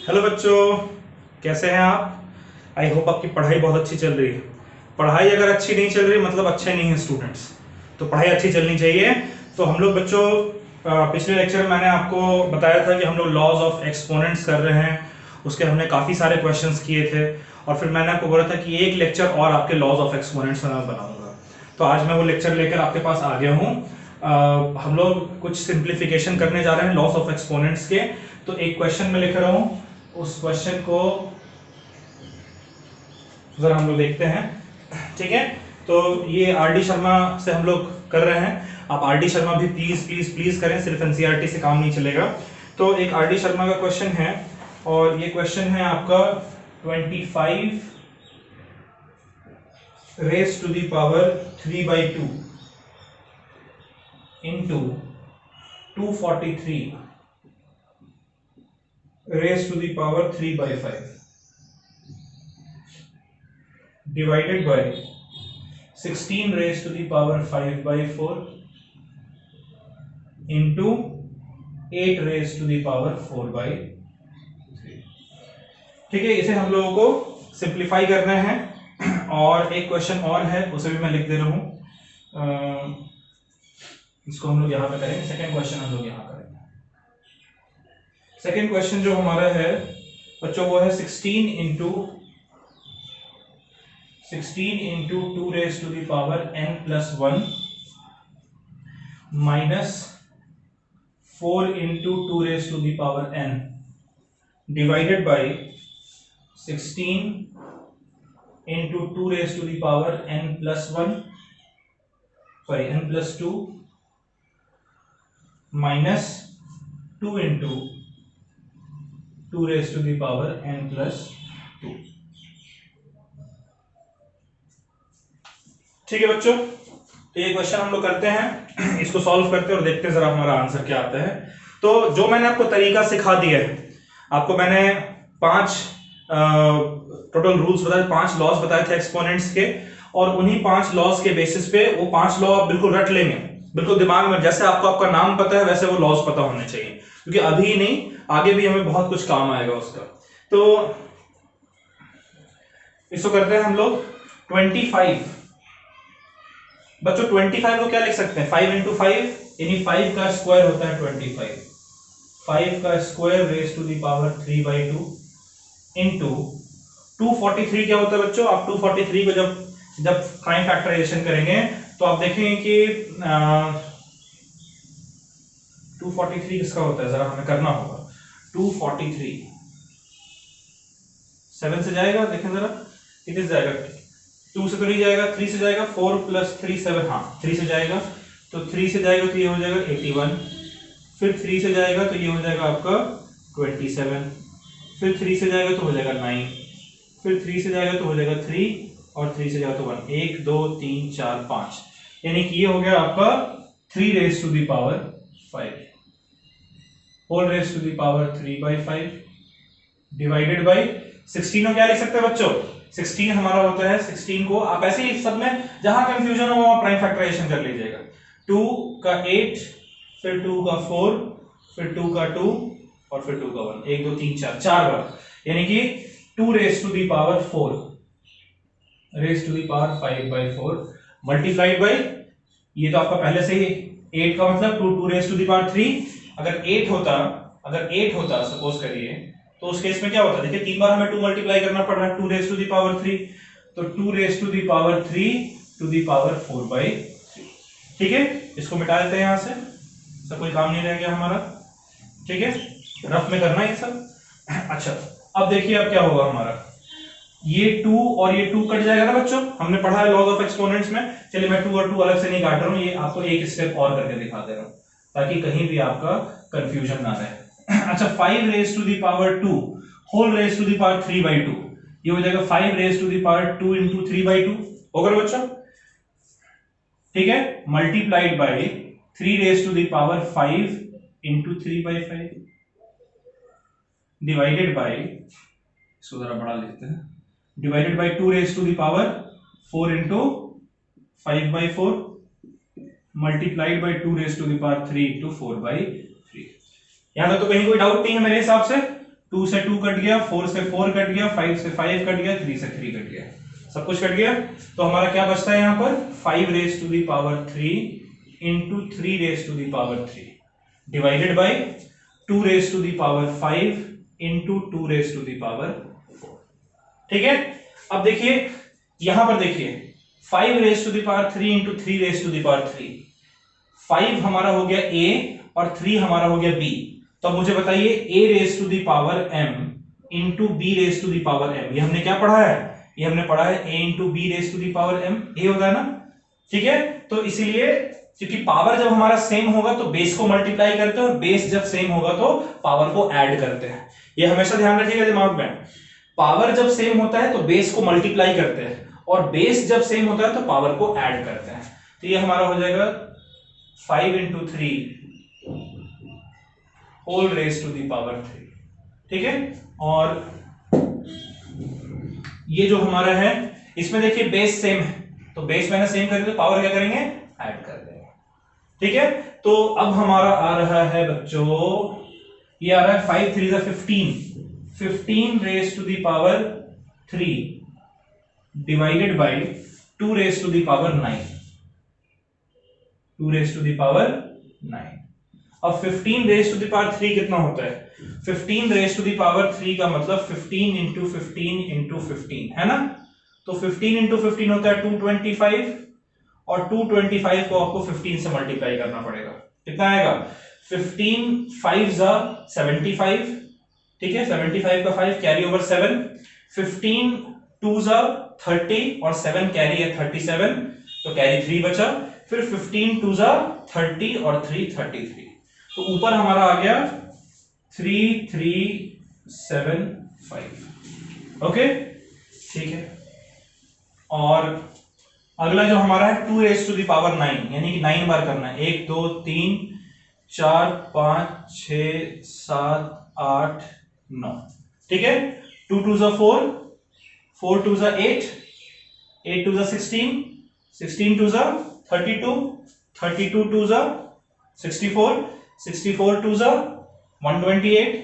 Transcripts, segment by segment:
Hello बच्चों, कैसे हैं आप। आई होप आपकी पढ़ाई बहुत अच्छी चल रही है। पढ़ाई अगर अच्छी नहीं चल रही मतलब अच्छे नहीं है स्टूडेंट्स, तो पढ़ाई अच्छी चलनी चाहिए। तो हम लोग बच्चों पिछले लेक्चर में मैंने आपको बताया था कि हम लोग लॉज ऑफ एक्सपोनेंट्स कर रहे हैं। उसके हमने काफ़ी सारे क्वेश्चंस किए थे और फिर मैंने आपको बोला था कि एक लेक्चर और आपके लॉज ऑफ एक्सपोनेंट्स में मैं बनाऊंगा। तो आज मैं वो लेक्चर लेकर आपके पास आ गया हूँ। हम लोग कुछ सिंप्लीफिकेशन करने जा रहे हैं लॉस ऑफ एक्सपोनेंट्स के। तो एक क्वेश्चन में लिख रहा हूँ, उस क्वेश्चन को जरा हम लोग देखते हैं। ठीक है, तो ये आर डी शर्मा से हम लोग कर रहे हैं। आप आर डी शर्मा भी प्लीज प्लीज प्लीज करें, सिर्फ एनसीईआरटी से काम नहीं चलेगा। तो एक आर डी शर्मा का क्वेश्चन है और ये क्वेश्चन है आपका 25 raise to the power 3/2 into 243 raise to the power 3/5 divided by 16 raised to the power 5/4 into 8 raised to the power 4/3। ठीक है, इसे हम लोगों को सिंप्लीफाई करना है। और एक क्वेश्चन और है, उसे भी मैं लिख दे रहा हूं। इसको हम लोग यहां पे करेंगे। सेकेंड क्वेश्चन हम लोग यहां करेंगे। सेकेंड क्वेश्चन जो हमारा है बच्चों वो है 16 into 2 raised to the power n plus 1 minus 4 into 2 raised to the power n divided by 16 into 2 raised to the power n plus 2 minus 2 into 2 raised to the power n plus 2। ठीक है बच्चों, तो ये question हम लोग करते हैं, इसको सॉल्व करते हैं और देखते हैं जरा हमारा आंसर क्या आता है। तो जो मैंने आपको तरीका सिखा दिया है, आपको मैंने 5 टोटल रूल्स बताए, 5 लॉज बताए थे एक्सपोनेंट्स के, और उन्हीं 5 लॉज के बेसिस पे वो 5 लॉ आप बिल्कुल रट लेंगे, बिल्कुल दिमाग में, जैसे आपको आपका नाम पता है वैसे वो लॉज पता होने चाहिए, क्योंकि अभी ही नहीं आगे भी हमें बहुत कुछ काम आएगा उसका। तो इसको करते हैं हम लोग 25। बच्चों 25 को क्या लिख सकते हैं, 5 into 5 यानी 5 का स्क्वायर होता है 25। 5 का square raise to the power 3/2 into 243 क्या होता है बच्चों। आप 243 को जब प्राइम फैक्टराइजेशन करेंगे तो आप देखेंगे कि 243 किसका होता है, जरा हमें करना होगा। 243 7 से जाएगा, देखें जरा कितने से जाएगा। 2 से तो नहीं जाएगा, 3 से जाएगा, 4 + 3 7, हाँ 3 से जाएगा। तो 3 से जाएगा तो ये हो जाएगा 81, फिर 3 से जाएगा तो ये हो जाएगा आपका 27, फिर 3 से जाएगा तो हो जाएगा 9, फिर 3 से जाएगा तो हो जाएगा 3 और 3 से जाएगा तो 1। 1 2 3 4 5, यानी कि ये हो गया आपका 3 raise to the power 5 whole raise to the power 3/5 divided by 16 को क्या लिख सकते हैं बच्चों। 16 हमारा होता है, 16 को आप ऐसे ही सब में जहां कंफ्यूजन हो वहां प्राइम फैक्टराइजेशन कर लीजिएगा। 2 का 8, फिर 2 का 4, फिर 2 का 2 और फिर 2 का 1। 1 2 3 4, 4 बार, यानी कि 2 raise to the power 4 raise to the power 5/4 multiplied by, ये तो आपका पहले से ही 8 का मतलब 2 रेज टू द पावर 3। अगर 8 होता सपोज करिए, तो उस केस में क्या होता है, देखिए 3 बार हमें 2 मल्टीप्लाई करना पड़ रहा है, 2 रेज टू द पावर 3, तो 2 raise to the power 3 to the power 4/3। ठीक है, इसको मिटा देते हैं यहां से, सब कोई काम नहीं रह गया हमारा। ठीक है, रफ में करना है ये सब। अच्छा, अब देखिए अब क्या होगा हमारा, ये 2 और ये 2 कट जाएगा ना बच्चों, हमने पढ़ा है लॉज ऑफ एक्सपोनेंट्स में। चलिए मैं 2 और 2 अलग से नहीं काट रहा हूं, ये आपको एक स्टेप और करके दिखा दे रहा हूं ताकि कहीं भी आपका कंफ्यूजन ना रहे। अच्छा, 5 raise to the power 2 whole raise to the power 3/2, ये हो जाएगा 5 raise to the power 2 into 3/2 होगा बच्चों। ठीक है, multiplied by 3 raise to the power 5 into 3/5 divided by, इसको जरा बड़ा लिखते हैं, divided by 2 raise to the power 4 into 5/4 multiplied by 2 raise to the power 3 into 4/3। यहां तक तो कहीं कोई डाउट नहीं है मेरे हिसाब से। 2 से 2 कट गया, 4 से 4 कट गया, 5 से 5 कट गया, 3 से 3 कट गया, सब कुछ कट गया। तो हमारा क्या बचता है यहाँ पर 5 raise to the power 3 into 3 raise to the power 3 divided by 2 raise to the power 5 into 2 raise to the power 4। ठीक है, अब देखिए यहां पर देखिए 5 raise to the power 3 into 3 raise to the power 3, 5 हमारा हो गया a और 3 हमारा हो गया b। तो अब मुझे बताइए a raise to the power m into b raise to the power m, ये हमने क्या पढ़ा है, ये हमने पढ़ा है a into b raise to the power m, a होता है ना। ठीक है, तो इसीलिए क्योंकि पावर जब हमारा सेम होगा तो बेस को मल्टीप्लाई करते हैं और बेस जब सेम होगा तो पावर को ऐड करते हैं। ये हमेशा ध्यान रखिएगा दिमाग में, पावर जब सेम होता है तो बेस को मल्टीप्लाई करते हैं और बेस जब सेम होता है तो पावर को ऐड करते हैं। तो ये हमारा हो जाएगा 5 into 3 whole raise to the power 3। ठीक है, और ये जो हमारा है इसमें देखिए बेस सेम है, तो बेस मैंने सेम कर दिया तो पावर क्या करेंगे, ऐड कर देंगे। ठीक है, तो अब हमारा आ रहा है बच्चों, ये आ रहा है 5 3 15 raise to the power 3 divided by 2 raise to the power 9, 2 raise to the power 9। अब 15 रेज टू दी पावर 3 कितना होता है, 15 रेज टू दी पावर 3 का मतलब 15 इंटू 15 इंटू 15 है ना। तो 15 इंटू 15 होता है 225 और 225 को आपको 15 से मल्टीप्लाई करना पड़ेगा, कितना आएगा 15 5 जा 75। ठीक है, 75 का 5 कैरी ओवर 7, 15 2 जा 30 और 7 कैरी है 37, तो कैरी 3 बचा, फिर 15 2 जा 30 और 3 33, तो ऊपर हमारा आ गया 3375। ओके, ठीक है, और अगला जो हमारा है 2 रेज टू दी पावर 9, यानी कि 9 बार करना है, 1 2 3 4 5 6 7 8 9। ठीक है, 2 2 जा 4, 4 2 जा 8, 8 2 जा 16, 16 2 जा 32, 32 2 जा 64, 64 2 जा 128,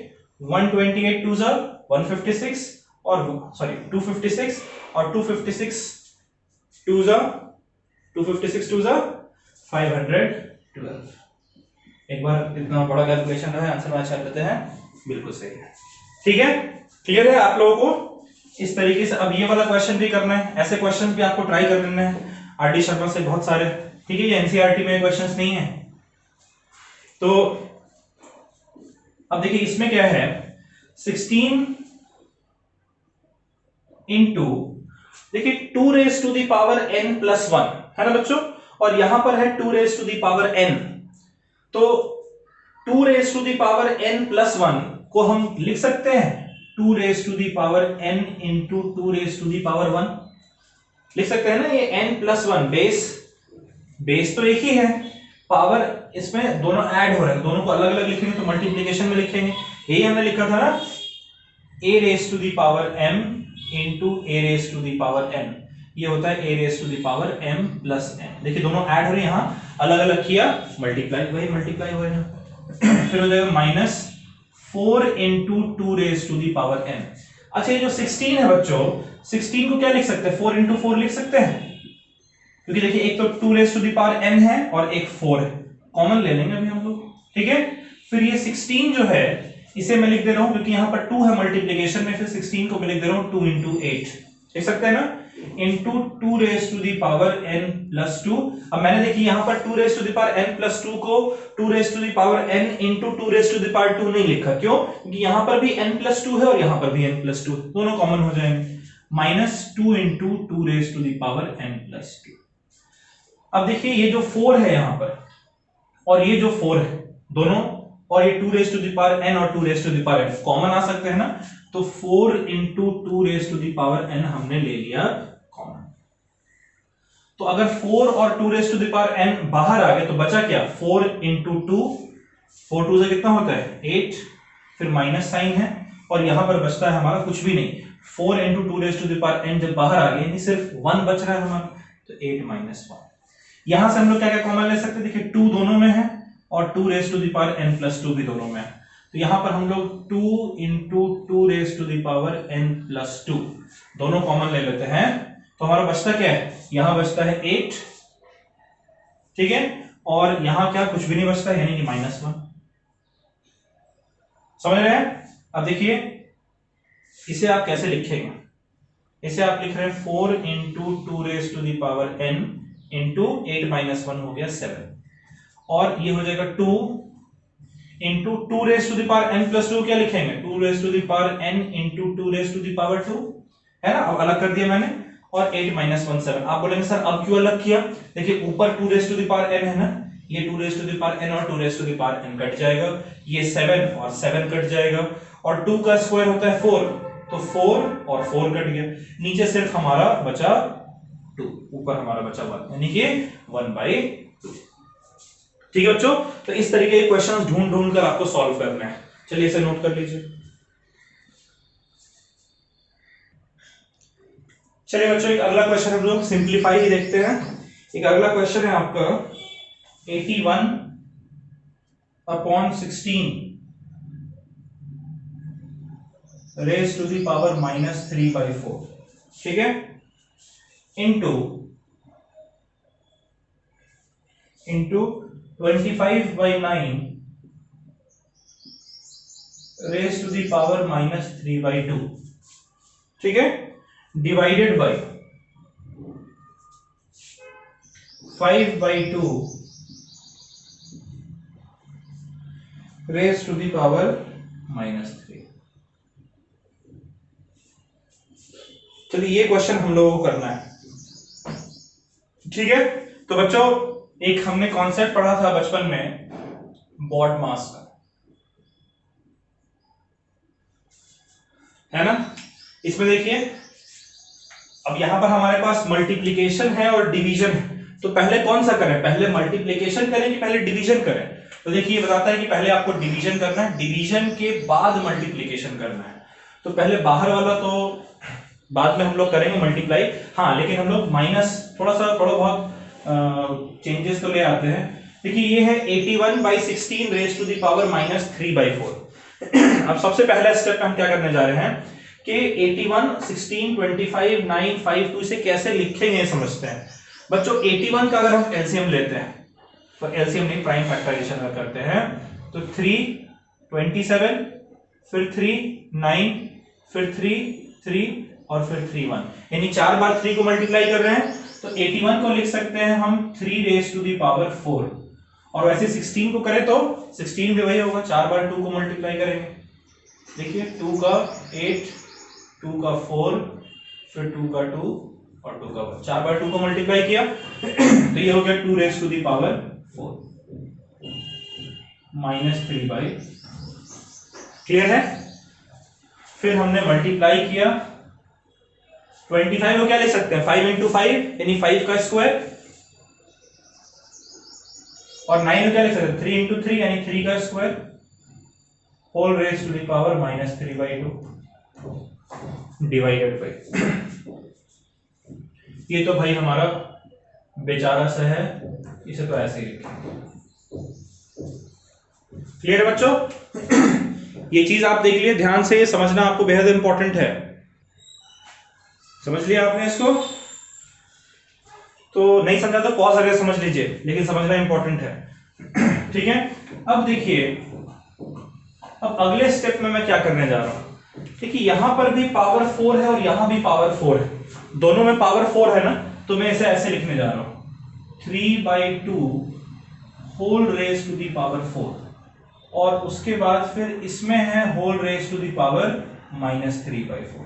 128 2 जा 156 और सॉरी 256 और 256 2 जा 512। एक बार इतना बड़ा कैलकुलेशन है, आंसर मैच कर लेते हैं, बिल्कुल सही है। ठीक है, क्लियर है आप लोगों को इस तरीके से। अब ये वाला क्वेश्चन भी करना है, ऐसे क्वेश्चन भी आपको ट्राई कर लेना है आरडी शर्मा से बहुत सारे। ठीक है, ये एनसीईआरटी में क्वेश्चंस नहीं है। तो अब देखिए इसमें क्या है 16 इंटू देखिए 2 raise to the power n plus 1 है ना बच्चों, और यहां पर है 2 raise to the power n। तो 2 raise to the power n plus 1 को हम लिख सकते हैं 2 raise to the power n into 2 raise to the power 1 लिख सकते हैं ना। ये n प्लस 1 बेस तो एक ही है, पावर इसमें दोनों ऐड हो रहे हैं, दोनों को अलग अलग लिखेंगे तो मल्टीप्लीकेशन में लिखेंगे। यही हमने लिखा था ना a raise to the power m into a raise to the power n, ये होता है a raise to the power m plus n। देखिए दोनों ऐड हो रहे हैं, यहाँ अलग अलग किया मल्टीप्लाई, वही मल्टीप्लाई हो रहे हैं। फिर हो जाएगा minus 4 into 2 raise to the power n। अच्छा ये जो 16 है बच्चों, 16 को क्या लिख सकते हैं, 4 इंटू 4 लिख सकते हैं, क्योंकि देखिए एक तो 2 raise to the power n है और एक 4 है, कॉमन ले लेंगे अभी हम लोग। ठीक है, फिर ये 16 जो है इसे मैं लिख दे रहा हूं क्योंकि यहां पर 2 है मल्टीप्लिकेशन में, फिर 16 को मैं लिख दे रहा हूं 2 इंटू 8 लिख सकते हैं ना, into 2 raise to the power n plus 2। अब मैंने देखिए यहां पर 2 raise to the power n plus 2 को 2 raise to the power n into 2 raise to the power 2 नहीं लिखा, क्यों, क्योंकि यहां पर भी n प्लस 2 है और यहां पर भी n प्लस 2, दोनों कॉमन हो जाएंगे, minus 2 into 2 raise to the power n plus 2। अब देखिए ये जो 4 है यहां पर और ये जो 4 है दोनों, और ये 2 raise to the power n और 2 raise to the power n common आ सकते हैं ना, तो 4 into 2 raise to the power n हमने ले लिया कॉमन। तो अगर 4 और 2 raise to the power n बाहर आ गए तो बचा क्या, 4 इंटू 2, 4 2 से कितना होता है 8, फिर माइनस साइन है और यहां पर बचता है हमारा कुछ भी नहीं, 4 into 2 raise to the power n जब बाहर आ गए यानी सिर्फ 1 बच रहा है हमारा, तो 8 माइनस 1। यहां से हम लोग क्या क्या कॉमन ले सकते हैं, देखिए 2 दोनों में है और 2 raise to the power n plus 2 भी दोनों में है, तो यहां पर हम लोग 2 into 2 raise to the power n plus 2 दोनों कॉमन ले लेते हैं, तो हमारा बचता क्या है, यहां बचता है 8, ठीक है, और यहां क्या कुछ भी नहीं बचता, यानी कि -1। समझ रहे हैं? अब देखिए इसे आप कैसे लिखेंगे, इसे आप लिख रहे हैं 4 into 2 raise to the power n into 8 minus 1 हो गया 7, और ये हो जाएगा 2 into 2 raise to the power n plus 2, क्या लिखेंगे 2 raise to the power n into 2 raise to the power 2, है ना। अब अलग कर दिया मैंने, और 8 माइनस 1 7। आप बोलेंगे सर अब क्यों अलग किया, देखिए ऊपर 2 raise to the power n है ना, ये 2 raise to the power n और 2 raise to the power n cut जाएगा, ये 7 और 7 कट जाएगा, और 2 का स्क्वायर होता है 4, तो 4 और 4 कट गया, नीचे सिर्फ हमारा बचा 2, ऊपर हमारा बचा 1, यानी कि 1/2। ठीक है बच्चों, तो इस तरीके के क्वेश्चंस ढूंढ ढूंढ कर आपको सॉल्व करना है। चलिए इसे नोट कर लीजिए। चलिए बच्चों, एक अगला क्वेश्चन हम लोग सिंप्लीफाई ही देखते हैं। एक अगला क्वेश्चन है आपका 81/16 रेज टू द पावर -3/4, ठीक है, into 25/9 raise to the power -3/2, ठीक है, divided by 5/2 raise to the power -3। चलिए ये क्वेश्चन हम लोगों को करना है, ठीक है। तो बच्चों एक हमने कॉन्सेप्ट पढ़ा था बचपन में बॉड मास का, है ना। इसमें देखिए अब यहां पर हमारे पास मल्टीप्लिकेशन है और डिवीजन है, तो पहले कौन सा करें, पहले मल्टीप्लिकेशन करें कि पहले डिवीजन करें। तो देखिए ये बताता है कि पहले आपको डिवीजन करना है, डिवीजन के बाद मल्टीप्लिकेशन करना है। तो पहले बाहर वाला तो बाद में हम लोग करेंगे मल्टीप्लाई, हाँ, लेकिन हम लोग माइनस थोड़ा बहुत चेंजेस तो ले आते हैं। देखिए ये है 81/16 रेज टू द पावर -3/4। अब सबसे पहला स्टेप में हम क्या करने जा रहे हैं कि 81, 16, 25, 9, 5, 2 इसे कैसे लिखेंगे समझते हैं। बच्चों 81 का अगर हम एलसीएम लेते हैं, तो एलसीएम नहीं प्राइम फैक्टराइजेशन करते हैं, तो 3 27, फिर 3 9, फिर 3 3 और फिर 3 1, यानी 4 बार 3 को मल्टीप्लाई कर रहे हैं, तो 81 को लिख सकते हैं हम 3 रेज टू द पावर 4, और वैसे 16 को करें तो 16 भी वही होगा, 4 बार 2 को मल्टीप्लाई करेंगे। देखिए 2 का 8, 2 का 4, फिर 2 का 2 और 2 का 1, 4 बार 2 को मल्टीप्लाई किया तो ये हो गया 2 raise to the power 4 -3/, clear है। फिर हमने मल्टीप्लाई किया, 25 को क्या लिख सकते हैं 5 इंटू 5 यानी 5 का स्क्वायर, और 9 को क्या लिख सकते हैं 3 इंटू 3 यानी 3 का square, whole raise to the power -3/2 divided by, ये तो भाई हमारा बेचारा सा है, इसे तो ऐसे ही लिखेंगे। क्लियर है बच्चों? ये चीज आप देख लिए ध्यान से, ये समझना आपको बेहद इंपॉर्टेंट है। समझ लिया आपने इसको? तो नहीं समझा तो पॉज करके समझ लीजिए, लेकिन समझना इंपॉर्टेंट है। ठीक है, अब देखिए अब अगले स्टेप में मैं क्या करने जा रहा हूं। देखिए यहां पर भी पावर 4 है और यहां भी पावर 4 है, दोनों में पावर 4 है ना, तो मैं इसे ऐसे लिखने जा रहा हूं 3/2 whole raise to the power 4, और उसके बाद फिर इसमें है whole raise to the power -3/4।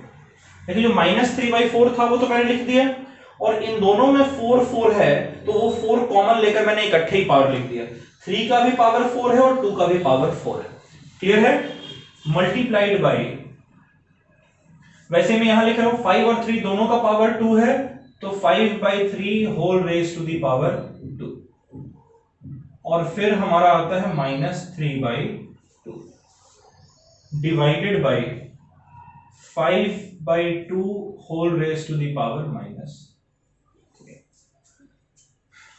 देखिए जो -3/4 था वो तो मैंने लिख दिया, और इन दोनों में 4 4 है, तो वो 4 कॉमन लेकर मैंने इकट्ठे ही पावर लिख दिया। 3 का भी पावर 4 है और 2 का भी पावर 4 है, क्लियर है। मल्टीप्लाइड बाय, वैसे मैं यहां लिख रहा हूं 5 और 3 दोनों का पावर 2 है, तो 5/3 whole raise to the power 2, और फिर हमारा आता है -3/2 divided by 5/2 whole raise to the power -3।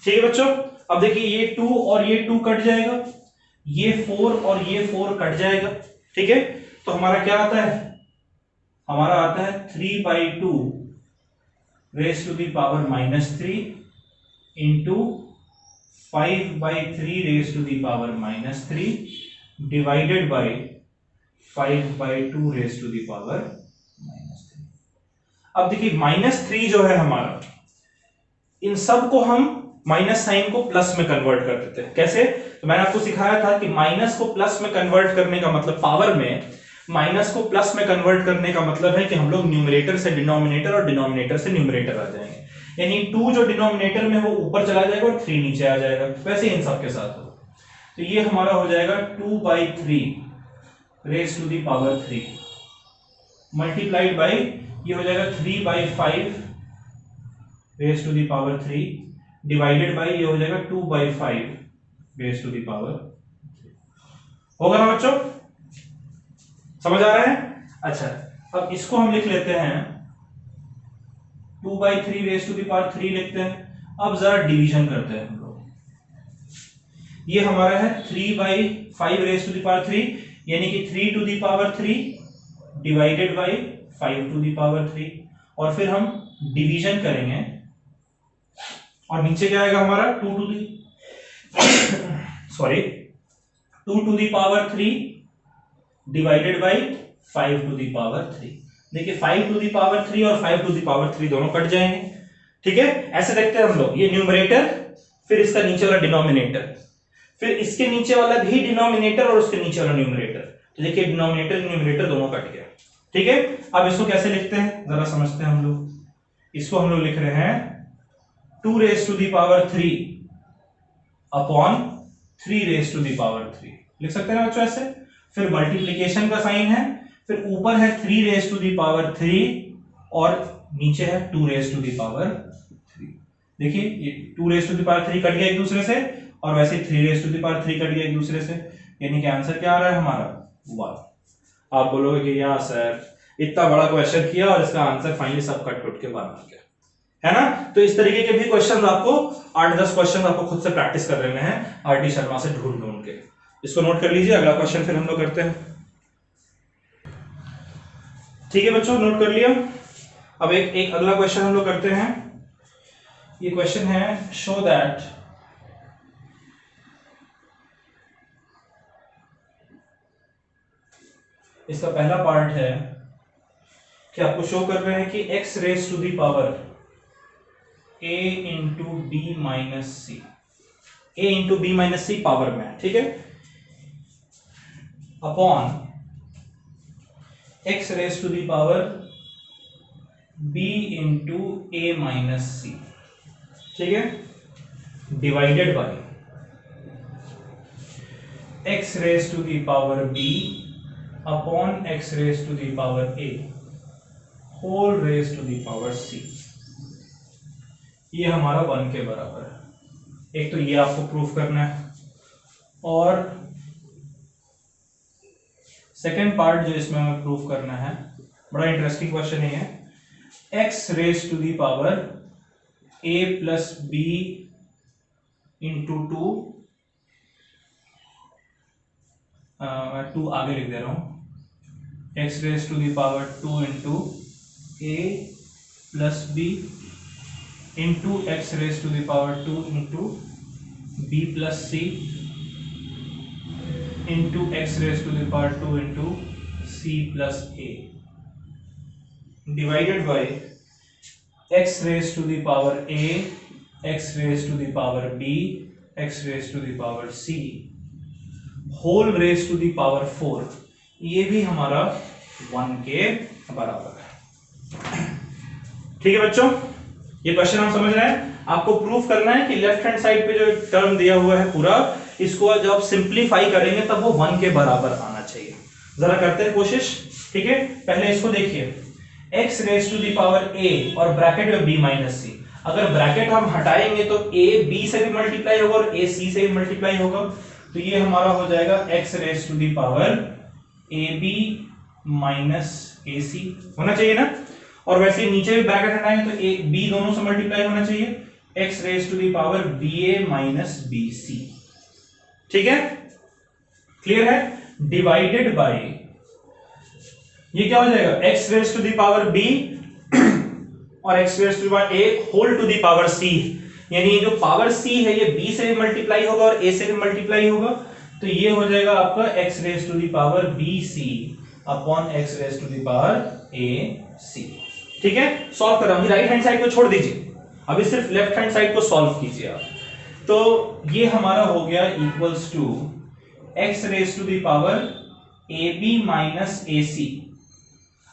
ठीक है बच्चों, अब देखिए ये 2 और ये 2 कट जाएगा, ये 4 और ये 4 कट जाएगा, ठीक है। तो हमारा क्या आता है, हमारा आता है 3/2 raise to the power -3 into 5/3 raise to the power -3 divided by 5/2 raise to the power -3। अब देखिए -3 जो है हमारा, इन सब को हम माइनस साइन को प्लस में कन्वर्ट कर देते हैं। कैसे, तो मैंने आपको सिखाया था कि माइनस को प्लस में कन्वर्ट करने का मतलब, पावर में माइनस को प्लस में कन्वर्ट करने का मतलब है कि हम लोग न्यूमरेटर से डिनोमिनेटर और डिनोमिनेटर से न्यूमरेटर आ जाएंगे, यानी 2 जो डिनोमिनेटर में वो ऊपर चला जाएगा और 3 नीचे आ जाएगा। वैसे इन सब के साथ हो, तो ये हमारा हो जाएगा 2/3 raise to the power 3 multiplied by ये हो जाएगा 3/5 raise to the power 3 divided by ये हो जाएगा 2/5 रेज टू द पावर 3। होगा ना बच्चों, समझ आ रहा है? अच्छा, अब इसको हम लिख लेते हैं 2/3 रेज टू द पावर 3 लिखते हैं। अब जरा डिवीजन करते हैं हम लोग। ये हमारा है 3/5 रेज टू द पावर 3, यानी कि 3 to the power 3 divided by 5 to the power 3, और फिर हम डिवीजन करेंगे और नीचे क्या आएगा हमारा 2 to the power 3 divided by 5 to the power 3। देखिए 5 टू द पावर 3 और 5 टू द पावर 3 दोनों कट जाएंगे, ठीक है। ऐसे देखते हैं हम लोग, ये न्यूमरेटर, फिर इसका नीचे वाला डिनोमिनेटर, फिर इसके नीचे वाला भी डिनोमिनेटर और उसके नीचे वाला न्यूमरेटर। तो देखिए डिनोमिनेटर न्यूमरेटर दोनों कट गया, ठीक है। अब इसको कैसे लिखते हैं जरा समझते हैं हम लोग। इसको हम लोग लिख रहे हैं 2 raise to the power 3 upon 3 raise to the power 3, लिख सकते हैं ना बच्चों ऐसे। फिर मल्टीप्लीकेशन का साइन है, फिर ऊपर है 3 रेज टू द पावर 3 और नीचे है 2 रेज टू द पावर 3। देखिए ये 2 raise to the power 3 cut गया एक दूसरे से, और वैसे 3 raise to the power 3 cut गया एक दूसरे से, यानी कि आंसर क्या आ रहा है हमारा 1। आप बोलोगे कि यार सर इतना बड़ा क्वेश्चन किया और इसका आंसर फाइनली सब कट के बाहर आ गया, है ना। तो इस तरीके के भी क्वेश्चन आपको 8-10 क्वेश्चन आपको खुद से प्रैक्टिस कर लेने हैं आरटी शर्मा से ढूंढ के। इसको नोट कर लीजिए, अगला क्वेश्चन फिर हम लोग करते हैं, ठीक है बच्चों, नोट कर लिया। अब एक अगला क्वेश्चन हम लोग करते हैं। ये क्वेश्चन है शो दैट इसका पहला पार्ट है कि आपको शो कर रहे हैं कि x raise to the power a into B minus C, a into B minus C power में, ठीक है, upon x raise to the power b into a minus C, ठीक है, divided by x raise to the power b upon x raise to the power a whole raise to the power c। ये हमारा 1 के बराबर है। एक तो ये आपको प्रूफ करना है, और सेकेंड पार्ट जो इसमें हमें प्रूफ करना है, बड़ा इंटरेस्टिंग क्वेश्चन है ये। x raise to the power a plus b into 2, मैं 2 आगे लिख दे रहा हूं, x raise to the power 2 into a plus b into x raise to the power 2 into b plus c into x raise to the power 2 into c plus a divided by x raise to the power a, x raise to the power b, x raise to the power c whole raise to the power 4। ये भी हमारा 1 के बराबर है, ठीक है बच्चों। ये क्वेश्चन हम समझ रहे हैं। आपको प्रूफ करना है कि लेफ्ट हैंड साइड पे जो टर्म दिया हुआ है पूरा, इसको जब आप सिंप्लीफाई करेंगे तब वो 1 के बराबर आना चाहिए। जरा करते हैं कोशिश, ठीक है। पहले इसको देखिए, x raise to the power a और ब्रैकेट में b माइनस c। अगर ब्रैकेट हम हटाएंगे तो a b से भी मल्टीप्लाई होगा और a c से भी मल्टीप्लाई होगा, तो ये हमारा हो जाएगा x raise to the power ab minus ac होना चाहिए ना। और वैसे नीचे भी ब्रैकेट हटाएंगे तो a b दोनों से मल्टीप्लाई होना चाहिए, x raise to the power ba minus bc, ठीक है। क्लियर है? डिवाइडेड बाय ये क्या हो जाएगा, x raise to the power b और x raise to the power a whole to the power c, यानी ये जो पावर c है ये b से भी मल्टीप्लाई होगा और a से भी मल्टीप्लाई होगा, तो ये हो जाएगा आपका x raise to the power bc upon x raise to the power ac। ठीक है, सॉल्व कर रहा हूं, राइट हैंड साइड को छोड़ दीजिए, अभी सिर्फ लेफ्ट हैंड साइड को सॉल्व कीजिए आप। तो ये हमारा हो गया equals to x raise to the power ab minus ac।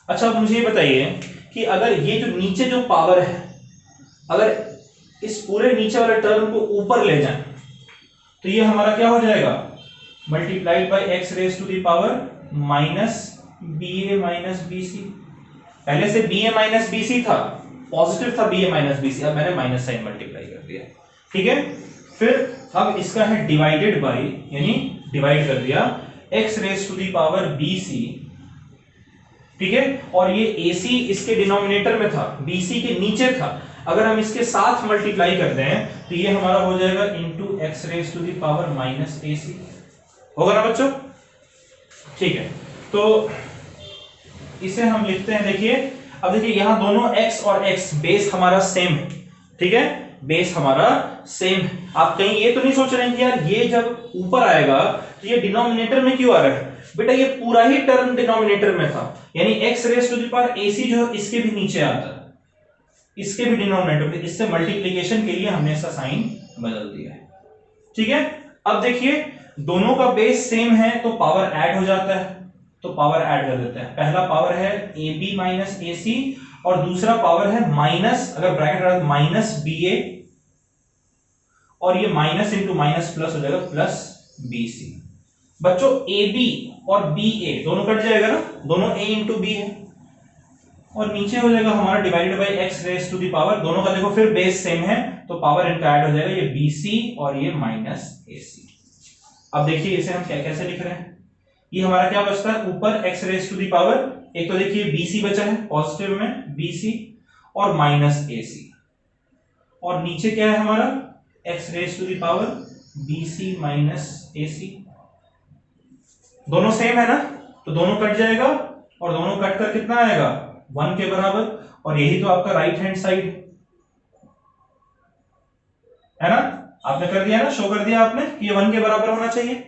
अच्छा अब मुझे ये बताइए कि अगर ये जो नीचे जो पावर है, अगर इस पूरे नीचे वाले टर्म को ऊपर ले जाएं तो ये हमारा क्या हो जाएगा, multiplied by x raise to the power minus ba minus bc। पहले से ba माइनस bc था, पॉजिटिव था ba माइनस bc, अब मैंने माइनस साइन मल्टीप्लाई कर दिया। ठीक है, फिर अब इसका है डिवाइडेड बाय, यानी डिवाइड कर दिया x raise to the power bc। ठीक है, और ये AC इसके डिनोमिनेटर में था, BC के नीचे था, अगर हम इसके साथ मल्टीप्लाई कर दें तो ये हमारा हो जाएगा into x raise to the power minus AC। होगा ना बच्चों? ठीक है, तो इसे हम लिखते हैं, देखिए अब देखिए यहां दोनों x और x बेस हमारा सेम है। ठीक है, बेस हमारा सेम है। आप कहीं ये तो नहीं सोच रहे हैं कि यार ये जब ऊपर आएगा तो ये डिनोमिनेटर में क्यों आ रहा है? बेटा ये पूरा ही टर्म डिनोमिनेटर में था, यानी x raise to the power ac जो है इसके भी नीचे आता है, इसके भी डिनोमिनेटर में, इससे मल्टीप्लिकेशन के लिए हमने इसका साइन बदल दिया है। ठीक है, अब देखिए दोनों का बेस सेम है तो पावर ऐड हो जाता है, तो पावर ऐड कर देते हैं। पहला पावर है ab माइनस ac और दूसरा पावर है माइनस, अगर ब्रैकेट रहा माइनस ba, और ये माइनस इंटू माइनस प्लस हो जाएगा प्लस bc। बच्चों AB और BA दोनों कट जाएगा ना, दोनों A इंटू B है, और नीचे हो जाएगा हमारा divided by x raise to the power, दोनों का देखो फिर बेस सेम है तो पावर इनका ऐड हो जाएगा, ये BC और ये माइनस AC। अब देखिए इसे हम कैसे लिख रहे हैं, ये हमारा क्या बचता है ऊपर x raise to the power, एक तो देखिए BC बचा है पॉजिटिव में BC और माइनस AC, और नीचे क्या है हमारा x raise to the power BC minus AC। दोनों सेम है ना, तो दोनों कट जाएगा और दोनों कट कर कितना आएगा 1 के बराबर, और यही तो आपका राइट हैंड साइड है ना। आपने कर दिया ना, शो कर दिया आपने कि ये 1 के बराबर होना चाहिए।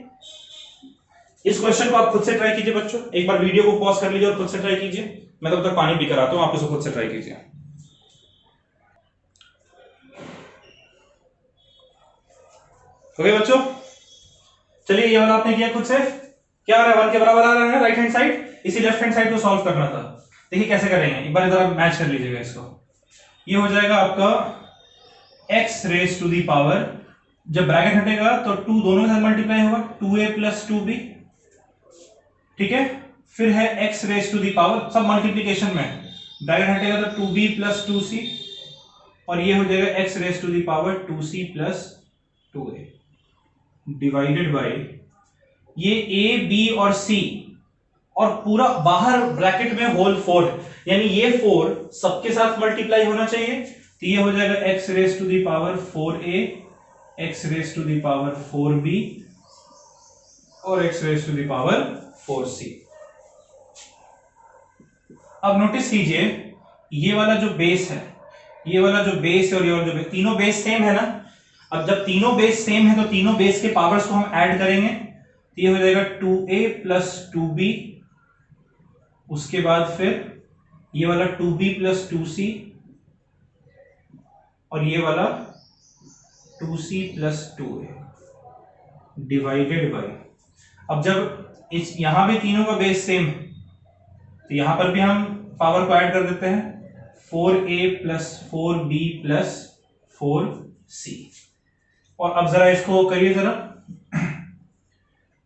इस क्वेश्चन को आप खुद से ट्राई कीजिए बच्चों, एक बार वीडियो को पॉज कर लीजिए और खुद से ट्राई कीजिए, मैं तब तक पानी पी कर आता हूं, आप इसको खुद से ट्राई कीजिए। ओके बच्चों, चलिए ये वाला आपने किया खुद से, क्या आ रहा है 1 के बराबर आ रहा है राइट हैंड साइड, इसी लेफ्ट हैंड साइड को सॉल्व करना था। देखिए कैसे करेंगे, एक बार इधर आप मैच कर लीजिएगा इसको। ये हो जाएगा आपका x raise to the power, जब ब्रैकेट हटेगा तो 2 दोनों के साथ मल्टीप्लाई होगा, 2a प्लस 2b। ठीक है, फिर है x raise to the power, सब मल्टीप्लीकेशन में, ब्रैकेट हटेगा तो 2b प्लस 2c, और ये हो जाएगा x raise to the power 2c plus 2a divided by ये a b और c, और पूरा बाहर ब्रैकेट में होल 4, यानी ये 4 सबके साथ मल्टीप्लाई होना चाहिए, तो ये हो जाएगा x raise to the power 4a, x raise to the power 4b और x raise to the power 4c। अब नोटिस कीजिए ये वाला जो बेस है, ये वाला जो बेस है और ये वाला जो बेस, तीनों बेस सेम है ना। अब जब तीनों बेस सेम है तो तीनों बेस के पावर्स को हम ऐड करेंगे, तो ये हो जाएगा 2a प्लस 2b, उसके बाद फिर ये वाला 2b प्लस 2c और ये वाला 2c plus 2a divided bye, अब जब इस यहां भी तीनों का बेस सेम है तो यहां पर भी हम पावर को ऐड कर देते हैं, 4a plus 4b plus 4c। और अब जरा इसको करिए जरा,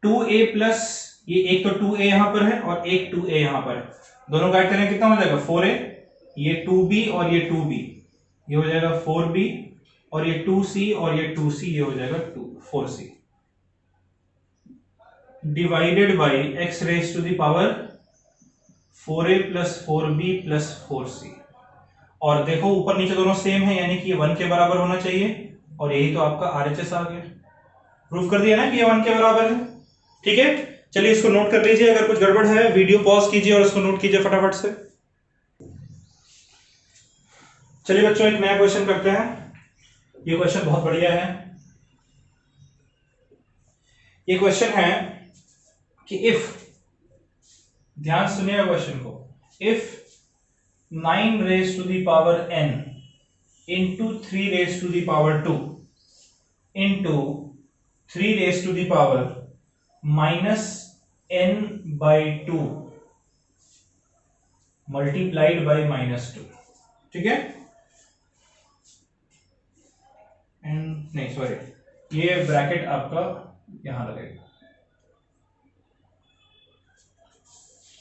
2a प्लस, ये एक तो 2a यहां पर है और एक 2a यहां पर है, दोनों का ऐड करें कितना हो जाएगा 4a, ये 2b और ये 2b, ये हो जाएगा 4b, और ये 2c और ये 2c, ये हो जाएगा 4c divided by x raise to the power 4a plus 4b plus 4c। और देखो ऊपर नीचे दोनों सेम है, यानी कि ये 1 के बराबर होना चाहिए, और यही तो आपका RHS आ गया, प्रूफ कर दिया ना कि ये 1 के बराबर है। ठीक है, चलिए इसको नोट कर लीजिए, अगर कुछ गड़बड़ है वीडियो पॉज कीजिए और इसको नोट कीजिए फटाफट से। चलिए बच्चों एक नया क्वेश्चन करते हैं, ये क्वेश्चन बहुत बढ़िया है। ये क्वेश्चन है कि इफ, ध्यान सुनिए क्वेश्चन को, if 9 raise to the power n into 3 raise to the power 2 into 3 raise to the power minus n by 2 multiplied by -2, ठीक है, एंड नहीं सॉरी, ये ब्रैकेट आपका यहां लगेगा,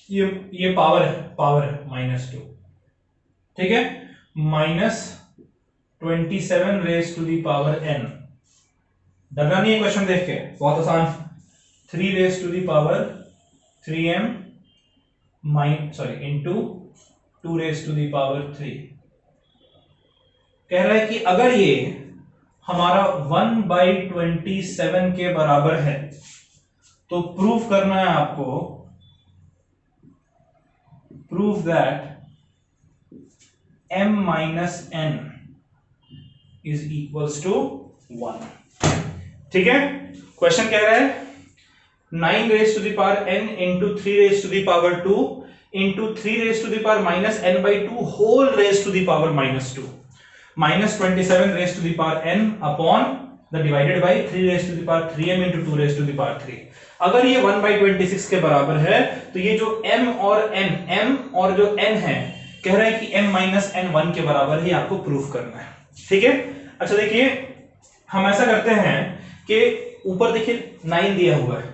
ये पावर है, पावर -2, ठीक है, -27 raise to the power n। डरना नहीं है क्वेश्चन देख के, बहुत आसान। 3 raise to the power 3m into 2 raise to the power 3। कह रहा है कि अगर ये हमारा 1/27 के बराबर है तो प्रूफ करना है आपको, proof that m minus n is equals to 1। ठीक है, क्वेश्चन कह रहा है 9 raise to the power n into 3 raise to the power 2 into 3 raise to the power minus n by 2 whole raise to the power -2 -27 raise to the power n upon the divided by 3 raise to the power 3m into 2 raise to the power 3। अगर ये 1/26 के बराबर है तो ये जो m और जो n है, कह रहा है कि m माइनस n 1 के बराबर ही आपको प्रूफ करना है। ठीक है, अच्छा देखिए हम ऐसा करते हैं कि ऊपर देखिए 9 दिया हुआ है,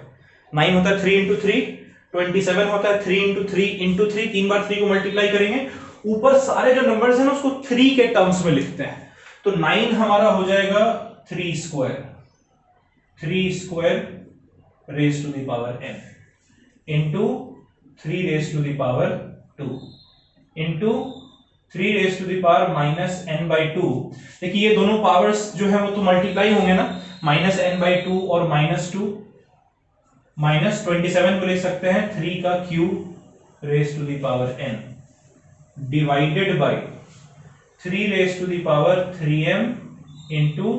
9 होता है 3 इंटू 3, 27 होता है 3 इंटू 3 इंटू 3, 3 बार 3 को मल्टीप्लाई करेंगे, ऊपर सारे जो नंबर्स हैं ना उसको 3 के टर्म्स में लिखते हैं, तो 9 हमारा हो जाएगा 3 square raise to the power n into 3 raise to the power 2 into 3 raise to the power minus n by 2। देखिए ये दोनों पावर्स जो है वो तो मल्टीप्लाई होंगे ना, माइनस n by 2 और -2, माइनस 27 को लिख सकते हैं 3 का cube raise to the power n divided by 3 raise to the power 3m into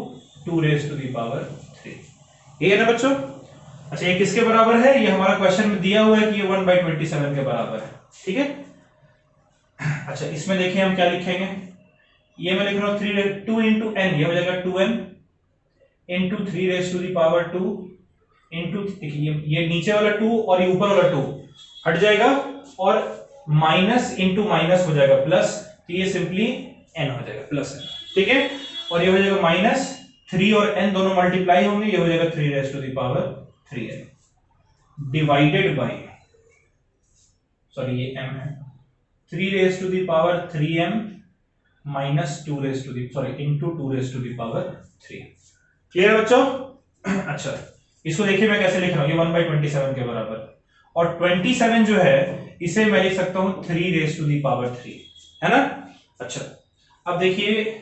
2 raise to the power 3। ये है ना बच्चों। अच्छा ये किसके बराबर है, ये हमारा क्वेश्चन में दिया हुआ है कि ये 1/27 के बराबर है। ठीक है, अच्छा इसमें देखिए हम क्या लिखेंगे, ये मैं लिख रहा हूं 2 इंटू n, ये हो जाएगा 2n into 3 raise to the power 2 into, देखिए ये नीचे वाला 2 और ये ऊपर वाला 2 हट जाएगा और माइनस इंटू माइनस हो जाएगा प्लस, तो ये सिंपली n हो जाएगा प्लस n। ठीक है, और ये हो जाएगा माइनस 3 और n दोनों मल्टीप्लाई होंगे, ये हो जाएगा 3 raise to the power 3n divided by, sorry ये m है, 3 raise to the power 3m minus 2 raise to the into 2 raise to the power 3। Clear है बच्चों। अच्छा इसको देखिए मैं कैसे लिख रहा हूं, ये 1/27 के बराबर, और 27 जो है इसे मैं लिख सकता हूं 3 रेज टू द पावर 3, है ना। अच्छा अब देखिए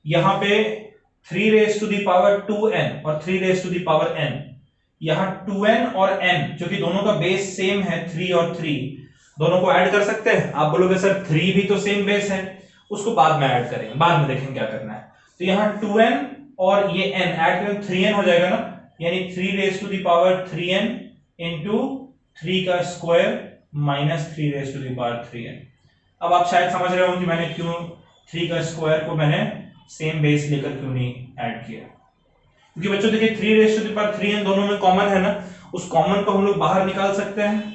यहां पे 3 raise to the power 2n और 3 raise to the power n, यहां 2n और n जो कि दोनों का बेस सेम है 3 और 3, दोनों को ऐड कर सकते हैं। आप बोलोगे सर 3 भी तो सेम बेस है, उसको बाद में ऐड करेंगे, बाद में देखेंगे क्या करना है। तो यहां 2n और ये n ऐड करें 3n हो जाएगा ना, यानी 3 raise to the power 3n into 3 का square minus 3 raise to the power 3n। अब आप शायद समझ रहे हो कि मैंने क्यों 3 का स्क्वायर को मैंने सेम बेस लेकर क्यों नहीं ऐड किया, क्योंकि बच्चों देखिए 3 raise to the power 3n दोनों में कॉमन है ना, उस कॉमन को हम लोग बाहर निकाल सकते हैं।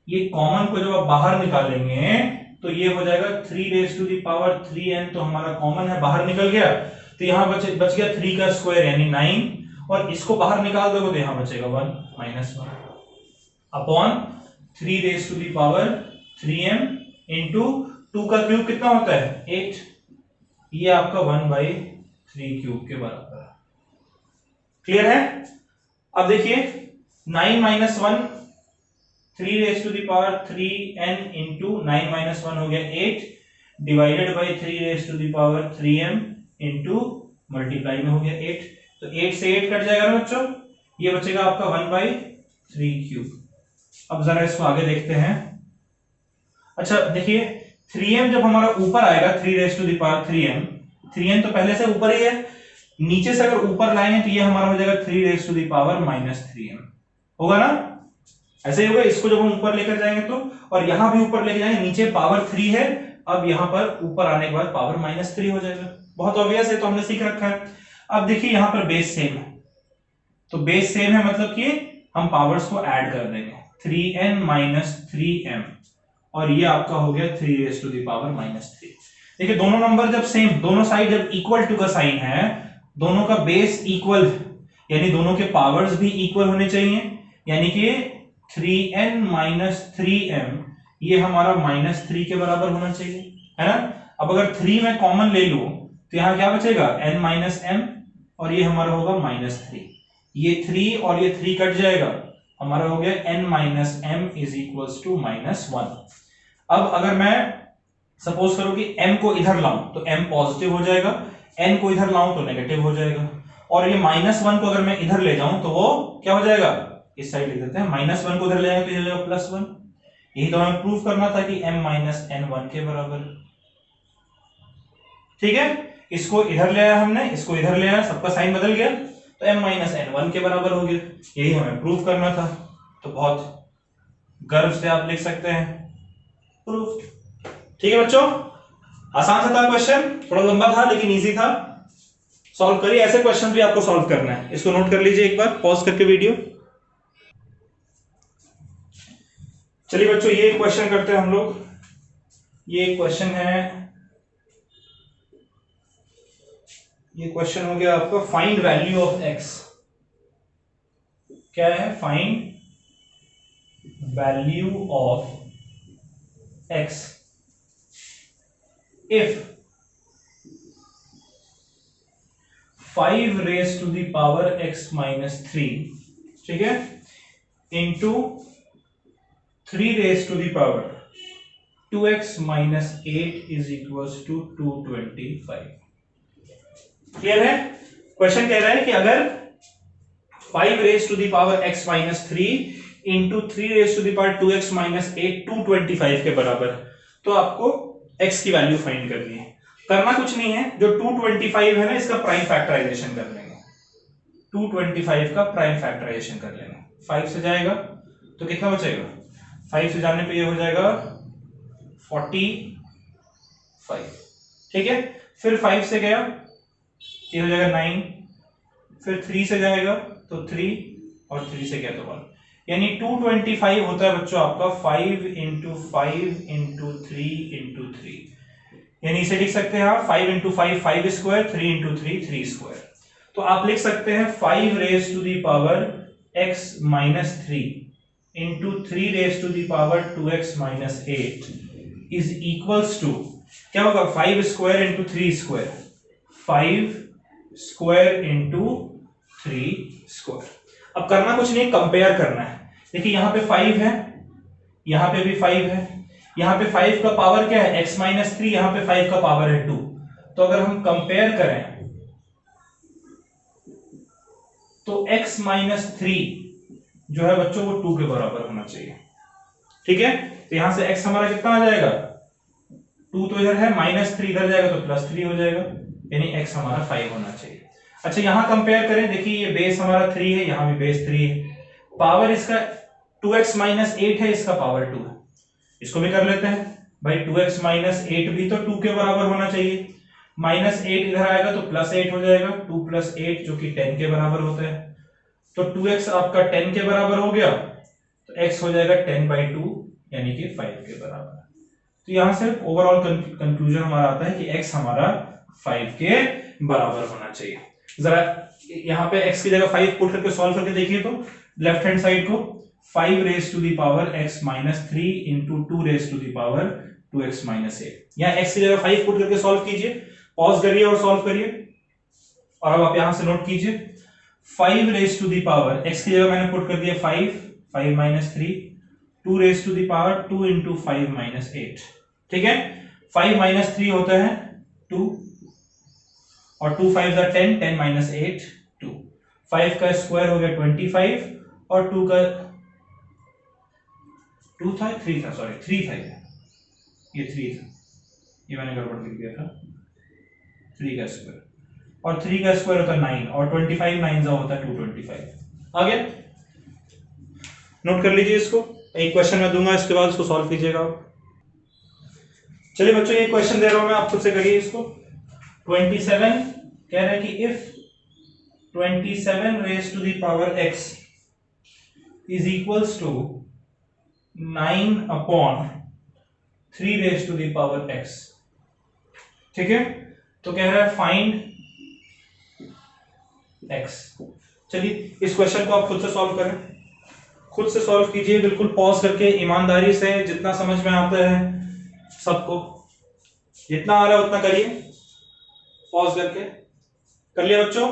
ये कॉमन को जब आप बाहर निकालेंगे तो ये हो जाएगा 3 raise to the power 3n, तो हमारा कॉमन है बाहर निकल गया, तो यहां बच गया 3 का स्क्वायर यानी 9, और इसको बाहर निकाल दोगे तो यहां बचेगा 1 minus 1 upon 3 raise to the power 3m into 2 का क्यूब कितना होता है 8, ये आपका 1/3 क्यूब के बराबर है। क्लियर है। अब देखिए 9 minus 1, 3 raise to the power 3n into 9 minus 1 हो गया 8 divided by 3 raise to the power 3m into multiply में हो गया 8, तो 8 से 8 कट जाएगा ना बच्चों, ये बचेगा आपका 1/3 क्यूब। अब जरा इसको आगे देखते हैं। अच्छा देखिए 3m जब हमारा ऊपर आएगा 3 3m तो पहले से ऊपर ही है, नीचे से अगर ऊपर लाएंगे तो ये हमारा हो जाएगा 3 होगा ना, ऐसे ही होगा। इसको जब हम ऊपर लेकर जाएंगे तो, और यहां भी ऊपर लेकर जाएंगे, नीचे पावर 3 है, अब यहां पर ऊपर आने के बाद पावर -3 हो जाएगा। बहुत ऑब्वियस है, तो हमने सीख रखा है। अब देखिए यहां पर बेस सेम है, तो बेस सेम है मतलब कि हम पावर्स को ऐड कर देंगे, 3n - 3m, और ये आपका हो गया 3 देखिए दोनों नंबर जब सेम, दोनों साइड जब इक्वल टू का साइन है, दोनों का बेस इक्वल, यानी दोनों के पावर्स भी इक्वल होने चाहिए, यानी कि 3n - 3m ये हमारा -3 के बराबर होना चाहिए, है ना। अब अगर 3 में कॉमन ले लो तो यहां क्या बचेगा, n - m, और ये हमारा होगा -3, ये 3 और ये 3 कट जाएगा, हमारा हो गया n - m = -1। अब अगर मैं सपोज करो कि m को इधर लाऊं तो m पॉजिटिव हो जाएगा, n को इधर लाऊं तो नेगेटिव हो जाएगा, और ये -1 को अगर मैं इधर ले जाऊं तो वो क्या हो जाएगा, इस साइड लिख देते हैं, -1 को इधर ले जाएंगे तो ये हो जाएगा +1। यही तो हमें प्रूव करना था कि m - n 1 के बराबर। ठीक है, इसको इधर ले आया हमने, इसको इधर ले आया, सबका साइन बदल गया, तो m - n 1 के बराबर हो गया। यही हमें प्रूव करना था, तो बहुत गर्व से आप लिख सकते हैं प्रूफ। ठीक है बच्चों, आसान सा था क्वेश्चन, थोड़ा लंबा था लेकिन इजी था। सॉल्व करिए, ऐसे क्वेश्चन भी आपको सॉल्व करना है, इसको नोट कर लीजिए एक बार पॉज करके वीडियो। चलिए बच्चों ये क्वेश्चन करते हैं हम लोग। ये क्वेश्चन है, ये क्वेश्चन हो गया आपका फाइंड वैल्यू ऑफ x। क्या है, find value of x if 5 raised to the power x - 3, ठीक है, into 3 raised to the power 2x - 8 is equals to 225। Clear है। क्वेश्चन कह रहा है कि अगर 5 raised to the power x - 3 into 3 raised to the power 2x - 8 225 के बराबर, तो आपको x की वैल्यू फाइंड करनी है। करना कुछ नहीं है, जो 225 है ना, इसका प्राइम फैक्टराइजेशन कर लेंगे, 225 का प्राइम फैक्टराइजेशन कर लेंगे। 5 से जाएगा तो कितना बचेगा, 5 से जाने पे ये हो जाएगा 45, ठीक है। फिर 5 से गया ये हो जाएगा 9, फिर 3 से जाएगा तो 3, और 3 से गया तो 1, यानी 225 होता है बच्चों आपका 5 × 5 × 3 × 3, यानी इसे लिख सकते हैं आप 5 × 5 5 स्क्वायर, 3 × 3 3 स्क्वायर। तो आप लिख सकते हैं 5 raised to the power x - 3 into 3 raised to the power 2x - 8 is equals to, क्या होगा, 5 square into 3 square, 5 square into 3 square. अब करना कुछ नहीं, कंपेयर करना है। देखिए यहां पे 5 है, यहां पे भी 5 है, यहां पे 5 का पावर क्या है, x - 3, यहां पे 5 का पावर है 2। तो अगर हम कंपेयर करें तो x - 3 जो है बच्चों वो 2 के बराबर होना चाहिए, ठीक है। तो यहां से x हमारा कितना आ जाएगा, 2 तो इधर है, -3 इधर जाएगा तो +3 हो जाएगा, यानी x हमारा 5 होना चाहिए। अच्छा यहां कंपेयर करें, देखिए ये बेस हमारा 3 है, यहां भी बेस 3 है, पावर इसका 2x - 8 है, इसका पावर 2 है, इसको भी कर लेते हैं भाई। 2x - 8 भी तो 2 के बराबर होना चाहिए, -8 इधर आएगा तो +8 हो जाएगा, 2 + 8 जो कि 10 के बराबर होता है, तो 2x आपका 10 के बराबर हो गया, तो x हो जाएगा 10/2 यानी कि 5 के बराबर। तो यहां से ओवरऑल कंक्लूजन हमारा आता है कि x हमारा 5 के बराबर होना चाहिए। जरा यहाँ पे x की जगह 5 पुट करके सॉल्व करके देखिए तो लेफ्ट हैंड साइड को 5 raised to the power x - 3 into 2 raised to the power 2x - 8, यहाँ x की जगह 5 पुट करके सॉल्व कीजिए, पॉज करिए और सॉल्व करिए। और अब आप यहां से नोट कीजिए 5 raised to the power, x की जगह मैंने पुट कर दिया 5 - 3, 2 raised to the power 2 into 5 - 8, ठीक है। 5 - 3 होता है 2, और 2 5 10, 10 - 8 2, 5 का स्क्वायर हो गया 25 और 2 का 2 था 3 था, सॉरी 3 था, ये 3 था, ये मैंने गड़बड़ लिख दिया था। 3 का स्क्वायर और 3 का स्क्वायर होता है 9 और 25 9 जा होता है 225। आ गया? नोट कर लीजिए इसको, एक क्वेश्चन मैं दूंगा, इसके बाद इसको सॉल्व कीजिएगा आप। चलिए बच्चों, ये क्वेश्चन दे रहा हूं मैं, आप खुद से करिए इसको। 27 कह रहा है कि if 27 raise to the power x is equals to 9 upon 3 raise to the power x। ठीक है, तो कह रहा है फाइंड x। चलिए इस क्वेश्चन को आप खुद से सॉल्व करें, खुद से सॉल्व कीजिए, बिल्कुल पॉज करके ईमानदारी से, जितना समझ में आता है सबको, जितना आ रहा है उतना करिए। पॉज करके कर लिया बच्चों?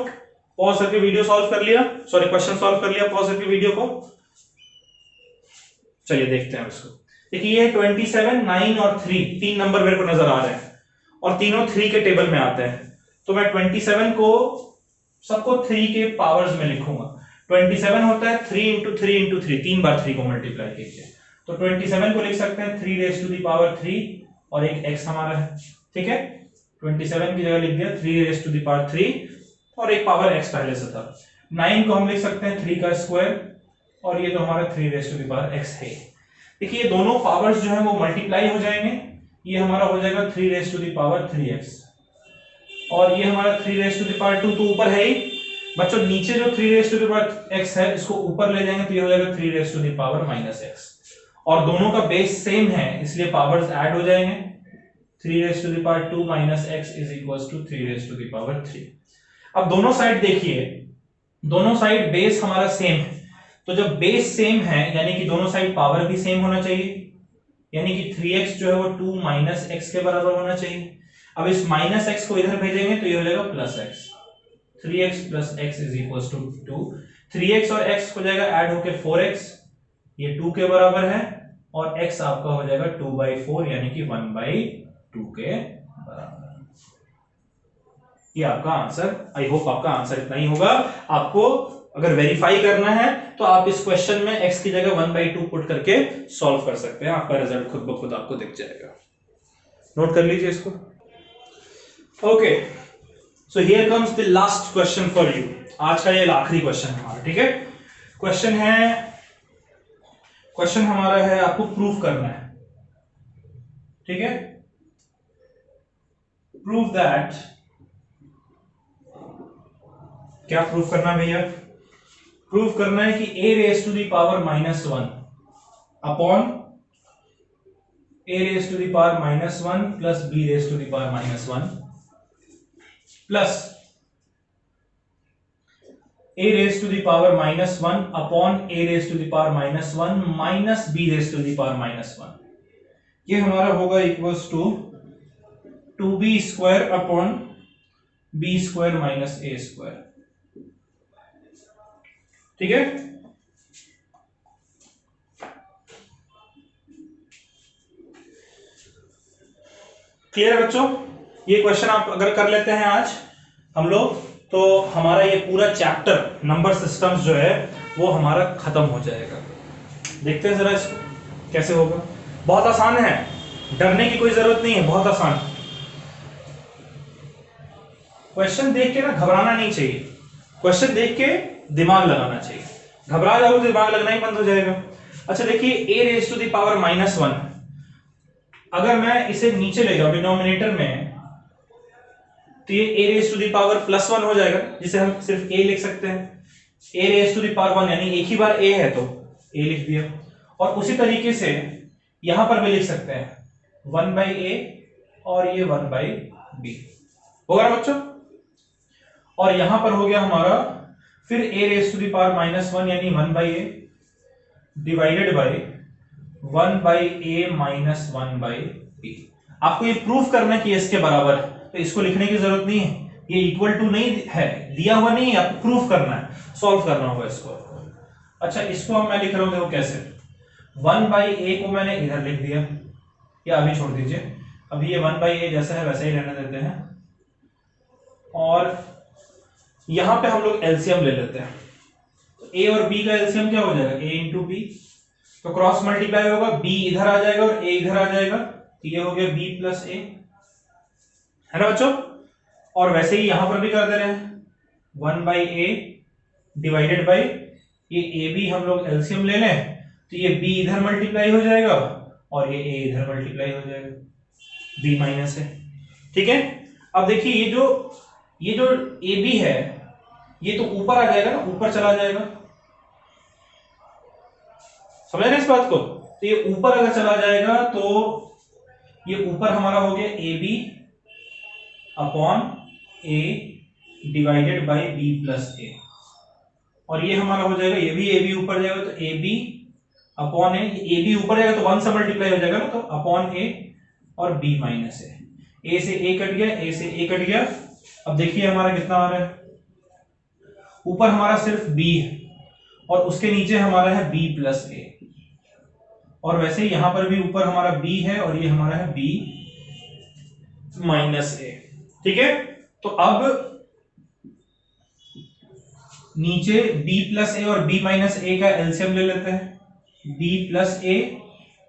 पॉज करके वीडियो सॉल्व कर लिया, सॉरी क्वेश्चन सॉल्व कर लिया पॉज करके वीडियो को? चलिए देखते हैं इसको। देखिए ये 27 9 और 3 तीन नंबर मेरे को नजर आ रहे हैं और तीनों 3 के टेबल में आते हैं, तो मैं 27 को सबको 3 के पावर्स में लिखूंगा। 27 होता है 3 इंटू 3 इंटू 3, 3 बार 3 को मल्टीप्लाई कीजिए, तो 27 को लिख सकते हैं 3 रेज टू द पावर 3 और एक x हमारा है। ठीक है, 27 की जगह लिख दिया 3 रेज टू द पावर 3 और एक पावर x पहले से था। 9 को हम लिख सकते हैं 3 का स्क्वायर और ये तो हमारा 3 raise to the power x है। देखिए ये दोनों पावर्स जो है वो मल्टीप्लाई हो जाएंगे, ये हमारा हो जाएगा 3 raise to the power 3x और ये हमारा 3 रेज टू द पावर 2 तो ऊपर है ही बच्चों, नीचे जो 3 raise to the power x है इसको ऊपर ले जाएंगे तो ये हो जाएगा 3 raise to the power -x और दोनों का बेस सेम है इसलिए पावर्स ऐड हो जाएंगे। 3 raise to the power 2 -x is equals to 3 raise to the power 3। अब दोनों साइड देखिए, दोनों साइड बेस हमारा सेम है, तो जब बेस सेम है यानी कि दोनों साइड पावर भी सेम होना चाहिए, यानी कि 3x जो है वो 2 -x के बराबर होना चाहिए। अब इस -x को इधर भेजेंगे तो ये हो जाएगा +x, 3x + x is equals to 2। 3x और x हो जाएगा ऐड होके 4x, ये 2 के बराबर है और x आपका हो जाएगा 2/4 यानी कि 1/2 के बराबर। ये आपका आंसर, आई होप आपका आंसर इतना ही होगा। आपको अगर वेरीफाई करना है तो आप इस क्वेश्चन में x की जगह 1/2 पुट करके सॉल्व कर सकते हैं, आपका रिजल्ट खुद ब खुद आपको दिख जाएगा। नोट कर लीजिए इसको। Okay, so here comes the last question for you. आज का ये आखिरी क्वेश्चन है हमारा। ठीक है, क्वेश्चन हमारा है आपको प्रूफ करना है। ठीक है, प्रूव दैट, क्या प्रूफ करना है भैया? प्रूफ करना है कि a raise to the power -1 upon a raise to the power -1 plus b raise to the power -1 plus a raise to the power -1 upon a raise to the power -1 minus b raise to the power -1। ये हमारा होगा equals to 2b square upon b square minus a square. ठीक है, clear है बच्चों? ये question आप अगर कर लेते हैं आज हम लोग तो हमारा ये पूरा चैप्टर नंबर सिस्टम्स जो है वो हमारा खत्म हो जाएगा। देखते हैं जरा इसको कैसे होगा। बहुत आसान है, डरने की कोई जरूरत नहीं है, बहुत आसान। क्वेश्चन देख के ना घबराना नहीं चाहिए, क्वेश्चन देख के दिमाग लगाना चाहिए। घबरा जाओगे तो दिमाग लगना ही बंद हो जाएगा। अच्छा देखिए, a raise to the power -1, अगर मैं इसे नीचे ले जाऊं डिनोमिनेटर में तो ये a raise to the power +1 हो जाएगा, जिसे हम सिर्फ a लिख सकते हैं। a raise to the power 1 यानी एक ही बार a है तो a लिख दिया, और उसी तरीके से यहां पर भी लिख सकते हैं 1/a और ये 1/b होगा ना बच्चों। और यहां पर हो गया हमारा फिर a raise to the power -1 यानी 1/a divided by 1/a minus 1/b। आपको ये प्रूफ करना है कि इसके बराबर है, तो इसको लिखने की जरूरत नहीं है, ये इक्वल टू नहीं है, दिया हुआ नहीं है, आपको प्रूफ करना है, सॉल्व करना होगा इसको। अच्छा इसको हम मैं लिख रहा हूं, देखो कैसे। 1/a को मैंने इधर लिख दिया, या अभी छोड़ दीजिए, अभी ये 1/a जैसा है वैसा ही रहने देते हैं, और यहां पे हम लोग एलसीएम ले लेते हैं। तो ए और बी का एलसीएम क्या हो जाएगा, ए इंटू बी, तो क्रॉस मल्टीप्लाई होगा, बी इधर आ जाएगा और ए इधर आ जाएगा, तो ये हो गया बी प्लस ए, है ना बच्चों। और वैसे ही यहां पर भी कर दे रहे हैं, 1/a डिवाइडेड बाई ये ए बी, हम लोग एलसीएम ले लें तो ये b इधर मल्टीप्लाई हो जाएगा और ये a इधर मल्टीप्लाई हो जाएगा, b माइनस है, ठीक है। अब देखिए ये जो ए बी है ये तो ऊपर आ जाएगा ना, ऊपर चला जाएगा, समझ रहे हैं इस बात को। तो ये ऊपर अगर चला जाएगा तो ये ऊपर हमारा हो गया A B upon A divided by B plus A, और ये हमारा हो जाएगा, ये भी ए बी ऊपर जाएगा तो a B upon a b ऊपर जाएगा तो 1 से मल्टीप्लाई हो जाएगा ना, तो अपॉन ए और b माइनस ए से a कट गया, a से a कट गया। अब देखिए हमारा कितना आ रहा है, ऊपर हमारा सिर्फ b है और उसके नीचे हमारा है b प्लस ए, और वैसे यहां पर भी ऊपर हमारा b है और ये हमारा है b माइनस ए, ठीक है। तो अब नीचे b प्लस ए और b माइनस ए का एलसीएम ले लेते हैं, b plus a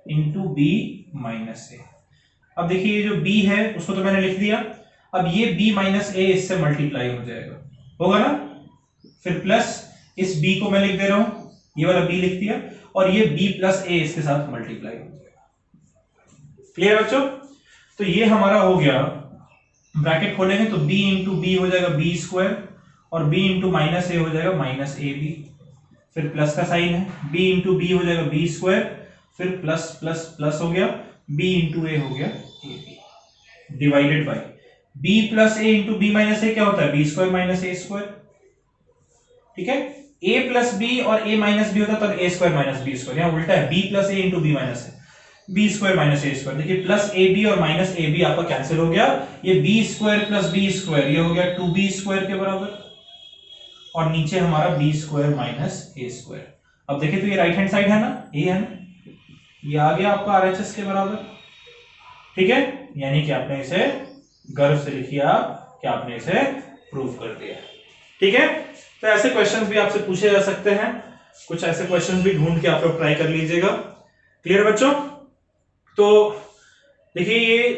into B minus ए। अब देखिए ये जो b है उसको तो मैंने लिख दिया, अब ये b माइनस ए इससे मल्टीप्लाई हो जाएगा, होगा ना, फिर प्लस इस b को मैं लिख दे रहा हूं, ये वाला b लिख दिया, और ये b प्लस ए इसके साथ मल्टीप्लाई हो जाएगा। क्लियर बच्चों। तो ये हमारा हो गया, ब्रैकेट खोलेंगे तो b इंटू बी हो जाएगा b स्क्वायर और b इंटू माइनस ए हो जाएगा माइनस ए बी, फिर प्लस का साइन है, b इंटू बी हो जाएगा b स्क्वायर, फिर प्लस प्लस प्लस हो गया, b इंटू ए हो गया ए b divided by b plus a into B minus a क्या होता है, b square minus a square, ठीक है। a प्लस बी और a माइनस बी होता है तब a square minus b square, यहाँ उल्टा है, b plus a into B minus a, b square minus a square. देखिए प्लस ए बी और माइनस ए बी आपका कैंसिल हो गया, ये b square plus b square ये हो गया 2b स्क्वायर के बराबर, और नीचे हमारा b square minus a square. अब देखिए तो ये राइट हैंड साइड है ना, ये है ना, ये आ गया आपका आरएचएस के बराबर, ठीक है। यानी कि आपने इसे गर्व से लिखिए आप कि आपने इसे प्रूव कर दिया, ठीक है। तो ऐसे क्वेश्चंस भी आपसे पूछे जा सकते हैं, कुछ ऐसे क्वेश्चंस भी ढूंढ के आप लोग ट्राई कर लीजिएगा। क्लियर बच्चों। तो देखिए ये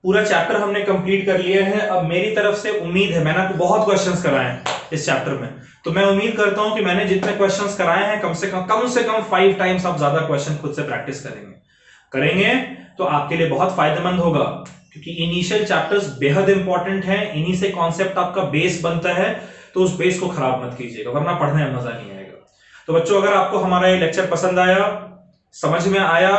पूरा चैप्टर हमने कंप्लीट कर लिया है। अब मेरी तरफ से उम्मीद है, मैंने आपको बहुत क्वेश्चंस कराए हैं इस चैप्टर में, तो मैं उम्मीद करता हूं कि मैंने जितने क्वेश्चंस कराए हैं कम से कम 5 टाइम्स आप ज्यादा क्वेश्चन खुद से प्रैक्टिस करेंगे तो आपके लिए बहुत फायदेमंद होगा, क्योंकि इनिशियल चैप्टर्स बेहद इंपॉर्टेंट हैं, इन्हीं से कॉन्सेप्ट आपका बेस बनता है, तो उस बेस को खराब मत कीजिएगा वरना पढ़ने में मजा नहीं आएगा। तो बच्चों अगर आपको हमारा ये लेक्चर पसंद आया, समझ में आया,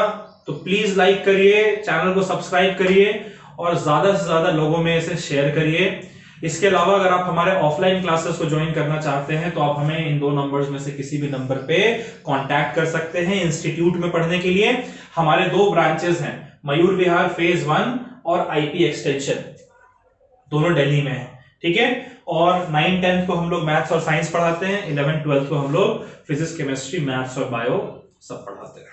तो प्लीज लाइक करिए, चैनल को सब्सक्राइब करिए और ज्यादा से ज्यादा लोगों में इसे शेयर करिए। इसके अलावा अगर आप हमारे ऑफलाइन क्लासेस को ज्वाइन करना चाहते हैं तो आप हमें इन 2 नंबर्स में से किसी भी नंबर पे कांटेक्ट कर सकते हैं। इंस्टीट्यूट में पढ़ने के लिए हमारे 2 ब्रांचेस हैं, मयूर विहार फेज 1 और आईपी एक्सटेंशन, दोनों दिल्ली में है, ठीक है। और 9th 10th को हम लोग मैथ्स और साइंस पढ़ाते हैं, 11th 12th को हम लोग फिजिक्स केमिस्ट्री मैथ्स और बायो सब पढ़ाते हैं।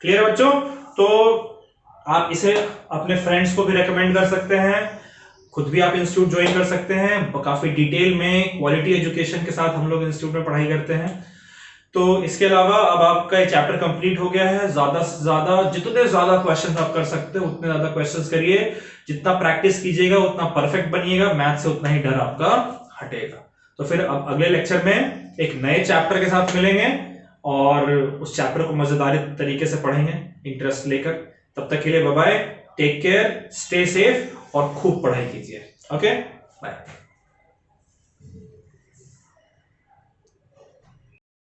क्लियर बच्चों। तो आप इसे अपने फ्रेंड्स को भी रेकमेंड कर सकते हैं, खुद भी आप इंस्टीट्यूट ज्वाइन कर सकते हैं। काफी डिटेल में क्वालिटी एजुकेशन के साथ हम लोग इंस्टीट्यूट में पढ़ाई करते हैं। तो इसके अलावा अब आपका ये चैप्टर कंप्लीट हो गया है, ज्यादा से ज्यादा जितने ज्यादा क्वेश्चंस आप कर सकते हैं उतने ज्यादा क्वेश्चंस करिए, जितना प्रैक्टिस कीजिएगा उतना परफेक्ट बनिएगा, मैथ से उतना ही डर आपका हटेगा। तो फिर अब अगले लेक्चर में एक नए चैप्टर के साथ मिलेंगे और उस चैप्टर को मजेदार तरीके से पढ़ेंगे इंटरेस्ट लेकर। तब तक के लिए bye bye, take care, stay safe और खूब पढ़ाई कीजिए। Okay bye.